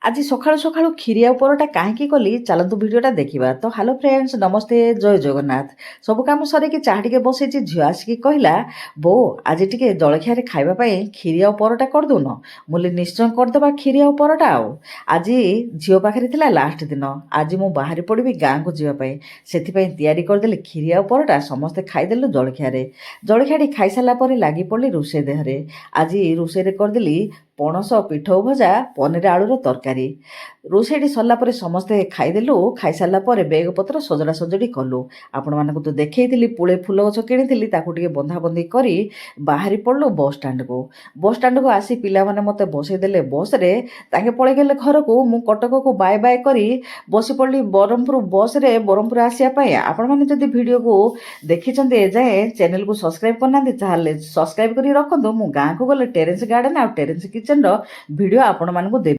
ଆଜି ସକାଳୁ ସକାଳୁ କ୍ଷୀରି ଆଉ ପରଟା କାହିଁକି କଲି ଚାଲନ୍ତୁ ଭିଡ଼ିଓଟା ଦେଖିବା। ତ ହ୍ୟାଲୋ ଫ୍ରେଣ୍ଡସ୍, ନମସ୍ତେ, ଜୟ ଜଗନ୍ନାଥ। ସବୁ କାମ ସରିକି ଚାହା ଟିକେ ବସେଇଛି। ଝିଅ ଆସିକି କହିଲା, ବୋଉ ଆଜି ଟିକେ ଜଳଖିଆରେ ଖାଇବା ପାଇଁ କ୍ଷୀରି ଆଉ ପରଟା କରିଦେଉନ। ମୁଁ କହିଲି ନିଶ୍ଚୟ କରିଦେବା କ୍ଷୀରି ଆଉ ପରଟା। ଆଉ ଆଜି ଝିଅ ପାଖରେ ଥିଲା ଲାଷ୍ଟ ଦିନ। ଆଜି ମୁଁ ବାହାରି ପଡ଼ିବି ଗାଁକୁ ଯିବା ପାଇଁ, ସେଥିପାଇଁ ତିଆରି କରିଦେଲି କ୍ଷୀରି ଆଉ ପରଟା। ସମସ୍ତେ ଖାଇଦେଲୁ ଜଳଖିଆରେ। ଜଳଖିଆଟି ଖାଇସାରିଲା ପରେ ଲାଗି ପଡ଼ିଲି ରୋଷେଇ ଦେହରେ। ଆଜି ରୋଷେଇରେ କରିଦେଲି ପଣସ ପିଠଉ ଭଜା, ପନିର ଆଳୁର ତରକାରୀ। ରୋଷେଇଟି ସରିଲା ପରେ ସମସ୍ତେ ଖାଇଦେଲୁ। ଖାଇସାରିଲା ପରେ ବେଗପତ୍ର ସଜଡ଼ା ସଜଡ଼ି କଲୁ। ଆପଣମାନଙ୍କୁ ତ ଦେଖେଇଥିଲି ପୁଳେ ଫୁଲ ଗଛ କିଣିଥିଲି, ତାକୁ ଟିକେ ବନ୍ଧାବନ୍ଧି କରି ବାହାରି ପଡ଼ିଲୁ ବସ୍ଷ୍ଟାଣ୍ଡକୁ। ବସ୍ଷ୍ଟାଣ୍ଡକୁ ଆସି ପିଲାମାନେ ମୋତେ ବସେଇଦେଲେ ବସ୍ରେ। ତାଙ୍କେ ପଳେଇଗଲେ ଘରକୁ। ମୁଁ କଟକକୁ ବାଏ ବାଏ କରି ବସି ପଡ଼ିଲି ବ୍ରହ୍ମପୁର ବସ୍ରେ ବ୍ରହ୍ମପୁର ଆସିବା ପାଇଁ। ଆପଣମାନେ ଯଦି ଭିଡ଼ିଓକୁ ଦେଖିଛନ୍ତି ଏଯାଏଁ ଚ୍ୟାନେଲକୁ ସବସ୍କ୍ରାଇବ୍ କରିନାହାନ୍ତି ତାହେଲେ ସବସ୍କ୍ରାଇବ୍ କରି ରଖନ୍ତୁ। ମୁଁ ଗାଁକୁ ଗଲେ ଟେରେସ୍ ଗାର୍ଡ଼େନ୍ ଆଉ ଟେରେସ୍ କିଚେନ୍ର ଭିଡ଼ିଓ ଆପଣମାନଙ୍କୁ ଦେବି।